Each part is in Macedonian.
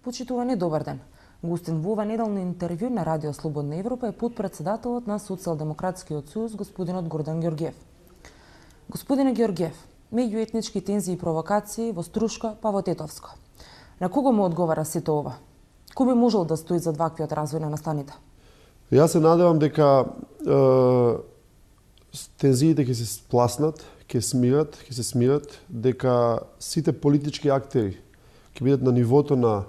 Почитувани, добар ден. Гостин во ова неделно интервју на Радио Слободна Европа е потпредседателот на Социјалдемократскиот сојуз, господинот Гордан Ѓорѓиев. Господине Ѓорѓиев, меѓуетнички тензии и провокации во Струшка па во Тетовско. На кого му одговара сето ова? Кој би можел да стои зад ваквиот развој на настаните? Јас се надевам дека тензиите ќе се спласнат, ќе се смират, дека сите политички актери ќе бидат на нивото на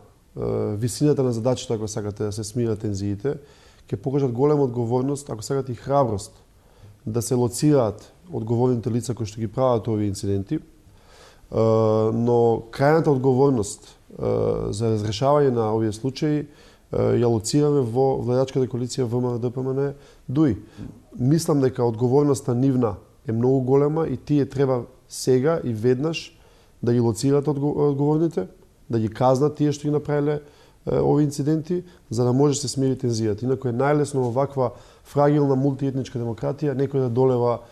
висината на задачата, ако сакате да се смират тензиите, ќе покажат голема одговорност, ако сакате и храброст, да се лоцираат одговорните лица кои што ги прават овие инциденти. Но крајната одговорност за разрешавање на овие случаи ја лоцираме во владачката коалиција ВМРО-ДПМН ДУИ. Мислам дека одговорноста нивна е многу голема и тие треба сега и веднаш да ги лоцираат одговорните, да ги казнат тие што ги направиле овие инциденти, за да може да се смири тензијата. Инаку е најлесно во ваква фрагилна мултиетничка демократија некој да долева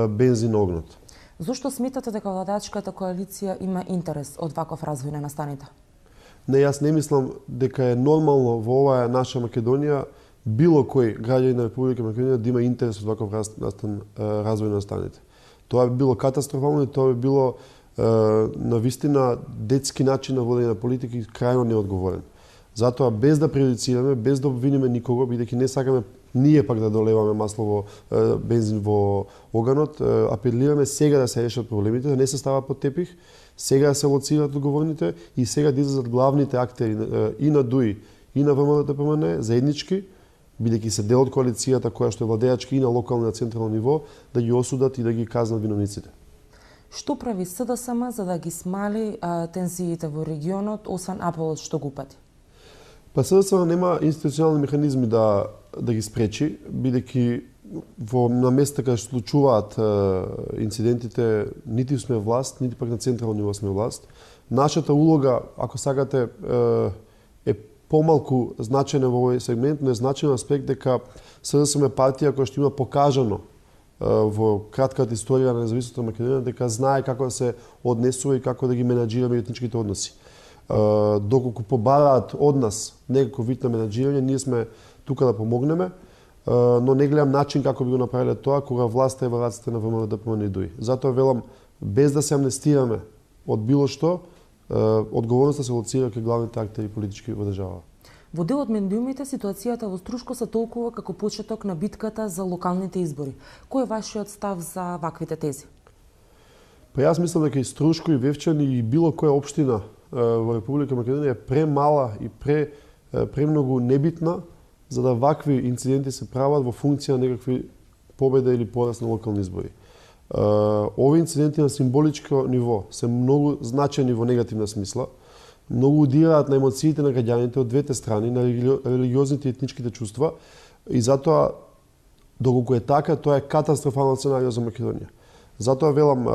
бензин на огнот. Зошто сметате дека владачката коалиција има интерес од ваков развој на настаните? Не, јас не мислам дека е нормално во оваа наша Македонија било кој граѓанин на Република Македонија да има интерес од ваков развој на настаните. Тоа би било катастрофално и тоа би било на вистина детски начин на водење на политика и крајно неодговорен. Затоа без да прejudicираме, без да обвиниме никого, бидејќи не сакаме ние пак да долеваме масло во бензин во оганот, апелираме сега да се решат проблемите, да не се стават под тепих, сега да се лоцираат одговорните и сега да излезат главните актери и на ДУИ и на ВМРО-ДПМН заеднички, бидејќи се дел од коалицијата која што е владеачка и на локално и на централно ниво, да ги осудат и да ги казнат виновниците. Што прави СДСМ за да ги смали тензиите во регионот, освен апелот што го упати? Па СДСМ нема институционални механизми да ги спречи, бидејќи на места каде што случуваат инцидентите, нити сме власт, нити пак на централно ниво сме власт. Нашата улога, ако сакате, е помалку значена во овој сегмент, но е значен аспект дека СДСМ е партија која што има покажано во кратката историја на независната Македонија дека знае како да се однесува и како да ги менаџира меѓуетничките односи. Доколку побараат од нас некако вид на менаџирање, ние сме тука да помогнеме, но не гледам начин како би го направиле тоа кога власта е во рацете на ВМРО-ДПМН и ДУИ. Затоа велам, без да се амнестираме од било што, одговорноста се лоцира кај главните актери политички во држава. Во дел од медиумите ситуацијата во Струшко се толкува како почеток на битката за локалните избори. Кој е вашиот став за ваквите тези? Па јас мислам дека и Струшко, и Вевчан, и било која општина во Република Македонија е премала и премногу небитна за да вакви инциденти се прават во функција на некакви победа или пораз на локални избори. Овие инциденти на символичко ниво се многу значајни во негативна смисла, многу удираат на емоциите на граѓаните од двете страни, на религиозните и етничките чувства и затоа, доколку е така, тоа е катастрофално сценарио за Македонија. Затоа велам,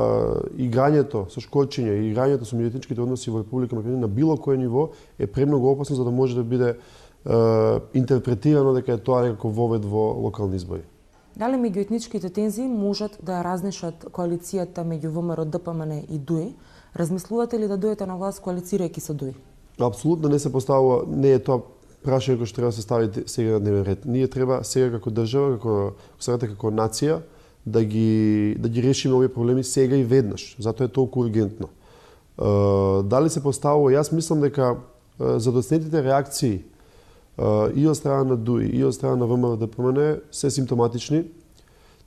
играњето со шкорчиња и играњето со меѓуетничките односи во Република Македонија на било кое ниво е премногу опасно за да може да биде интерпретирано дека е тоа некако вовед во локални избори. Дали меѓуетничките тензии можат да разнешат коалицијата меѓу ВМРО, ДПМН и ДУИ? Размислувате ли да дојдете на власт коалицирајќи со ДУИ? Апсолутно не се поставува, не е тоа прашање кој што треба да се стави сега на дневен ред. Ние треба сега како држава, како нација да ги решиме овие проблеми сега и веднаш. Затоа е толку ургентно. Дали се поставува? Јас мислам дека задоснетите реакции и од страна на ДУИ и од страна на ВМРО-ДПМН се симптоматични.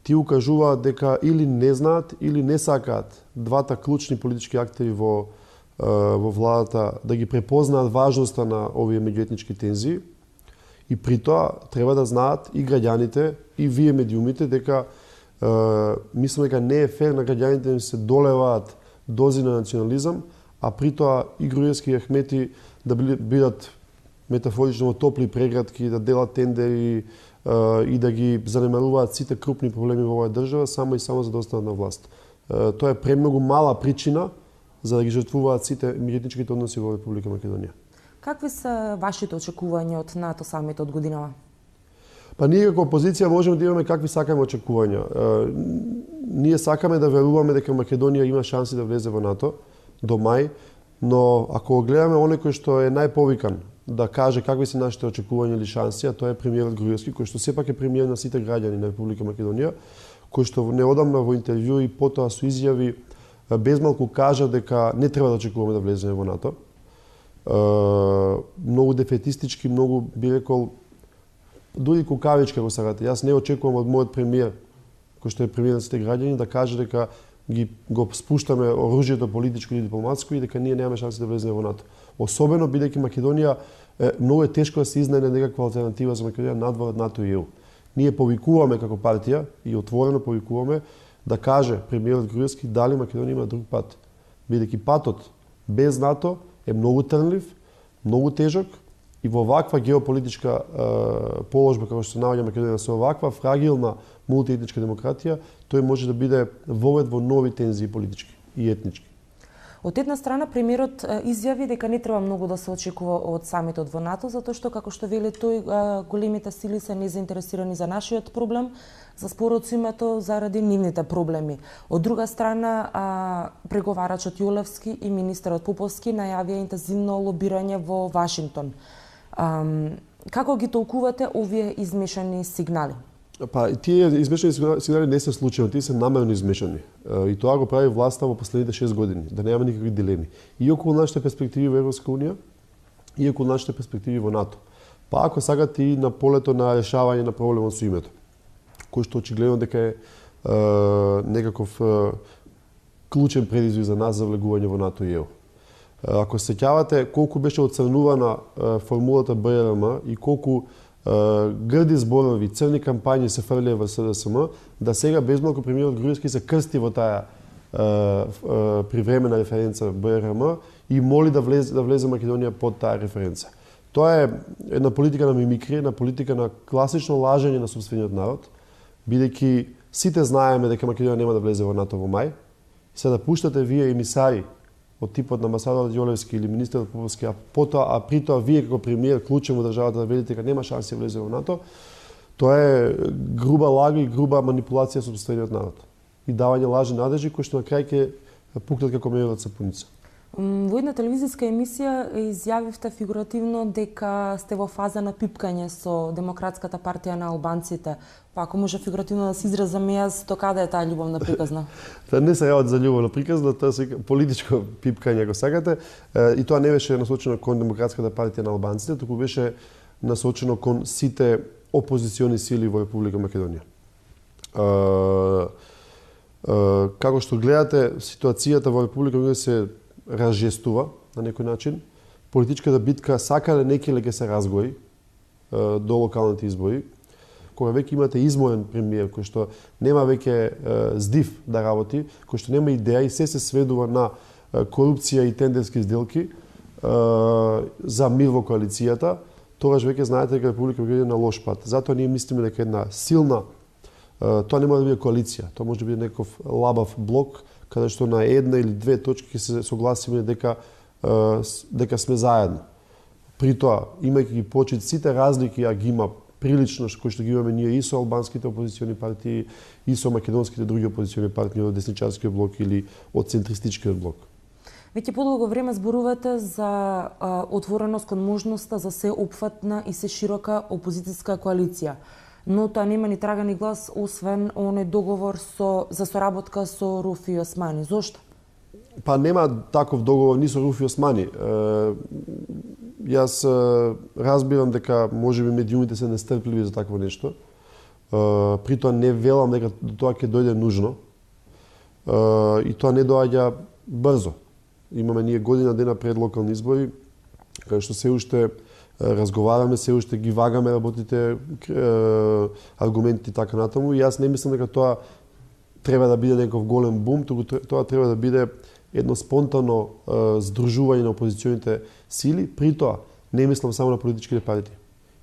Ти укажуваат дека или не знаат или не сакаат двата клучни политички актери во владата да ги препознаат важноста на овие меѓуетнички тензии и при тоа треба да знаат и граѓаните и вие медиумите дека мислам дека не е фер на граѓаните да им се долеваат дози на национализам, а при тоа и Груевски и Ахмети да бидат метафорично во топли преградки, да делат тендери и да ги занемаруваат сите крупни проблеми во оваа држава само и само за да останат на власт. Тоа е премногу мала причина за да ги жртвуваат сите меѓуетничките односи во Република Македонија. Какви се вашите очекувања од НАТО самит од годинава? Па ние како опозиција можеме да имаме какви сакаме очекувања. Ние сакаме да веруваме дека Македонија има шанси да влезе во НАТО до мај. Но ако гледаме оној кој што е најповикан да каже какви се нашите очекувања или шанси, а тоа е премиерот Груевски, кој што сепак е премиер на сите граѓани на Република Македонија, кој што неодамна во интервју и потоа со изјави безмалку кажа дека не треба да очекуваме да влеземе во НАТО. Многу дефетистички, многу би рекол дури кукавички го сакате. Јас не очекувам од мојот премиер, кој што е премиер на сите граѓани, да каже дека го спуштаме оружјето политичко или дипломатско и дека ние немаме шанси да влеземе во НАТО. Особено бидејќи Македонија многу е тешко да се изнајде некаква алтернатива за Македонија надвор од НАТО и ЕУ. Ние повикуваме како партија и отворено повикуваме да каже премиерот Груевски дали Македонија има друг пат. Бидејќи патот без НАТО е многу трнлив, многу тежок и во ваква геополитичка положба како што се наоѓа Македонија со оваква фрагилна мултиетничка демократија, тој може да биде вовед во нови тензии политички и етнички. Од една страна, премиерот изјави дека не треба многу да се очекува од самитот во НАТО, затоа што, како што вели тој, големите сили се незаинтересирани за нашиот проблем, за споразумето заради нивните проблеми. Од друга страна, преговарачот Јолевски и министерот Поповски најавија интензивно лобирање во Вашингтон. Како ги толкувате овие измешани сигнали? Па, тие измешани сигнали не се случајни, тие се намерно измешани. И тоа го прави власта во последните 6 години, да нема никакви дилеми. И околу нашите перспективи во Европска унија, и околу нашите перспективи во НАТО. Па ако сакате и на полето на решавање на проблемот со името, кој што очигледно дека е некаков клучен предизвик за нас за влегување во НАТО и ЕУ. Ако се сеќавате колку беше оцрнувана формулата БРМ и колку грди зборови, црни кампањи се фрлеа во СДСМ, да сега безмалку премиерот Груевски се крсти во таа привремена референца БРМ и моли да влезе Македонија под таа референца. Тоа е една политика на мимикрија, една политика на класично лажење на сопствениот народ, бидејќи сите знаеме дека Македонија нема да влезе во НАТО во мај. Сега да пуштате вие емисари од типот на амбасадорот Јолевски или министерот Поповски, а при тоа вие како премиер клучен во државата да велите дека нема шанси да влезе во НАТО, тоа е груба лага и груба манипулација со сопствениот народ. И давање лажни надежи кои што на крај ќе пукнат како мејот од сапуница. Во една телевизиска емисија изјавивте фигуративно дека сте во фаза на пипкање со Демократската партија на албанците. Па ако може фигуративно да се изразам јас, до каде е таа љубовна приказна? Тоа не се работи за љубовна приказна, тоа се политичко пипкање, ако сакате. И тоа не беше насочено кон Демократската партија на албанците, туку беше насочено кон сите опозициони сили во Република Македонија. Како што гледате, ситуацијата во Република Македонија се разжестува на некој начин. Политичката битка сакале некеле ќе се разгои до локалните избори, кога веќе имате изморен премиер кој што нема веќе здив да работи, кој што нема идеја и се сведува на корупција и тендерски сделки за мир во коалицијата, тогаш веќе знаете дека Република Македонија е на лош пат. Затоа ние мислиме дека една силна, тоа не може да биде коалиција, тоа може да биде некој лабав блок, каде што на една или две точки ќе се согласиме дека сме заедно. При тоа, имајќи ги почит сите разлики, а ги има прилично кои што ги имаме ние и со албанските опозициони партии, и со македонските други опозициони партии од десничарскиот блок или од центристичкиот блок. Веќе подолго време зборувате за отвореност кон можноста за се опфатна и се широка опозицијска коалиција. Но тоа нема ни трага ни глас, освен оној договор за соработка со Руфи Османи. Зошто? Па нема таков договор ни со Руфи Османи. Јас разбирам дека можеби медиумите се нестрпливи за такво нешто. При тоа не велам дека тоа ќе дојде нужно. И тоа не доаѓа брзо. Имаме ние година дена пред локални избори, каде што се уште разговараме, се уште ги вагаме работите аргументи така натаму. И јас не мислам дека тоа треба да биде некој голем бум, туку тоа треба да биде едно спонтано здружување на опозиционите сили. При тоа не мислам само на политичките партии.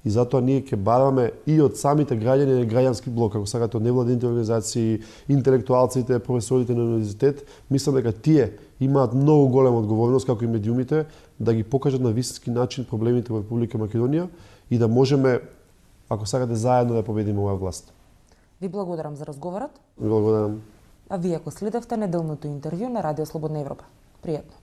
И затоа ние ќе бараме и од самите граѓани на граѓански блок, ако сакате од невладините организации, интелектуалците, професорите на универзитет, мислам дека тие имаат многу голема одговорност, како и медиумите, да ги покажат на вистински начин проблемите во Република Македонија и да можеме, ако сакате, заедно да победиме оваа власт. Ви благодарам за разговорот. Ви благодарам. А вие ако следевте неделното интервју на Радио Слободна Европа. Пријатно.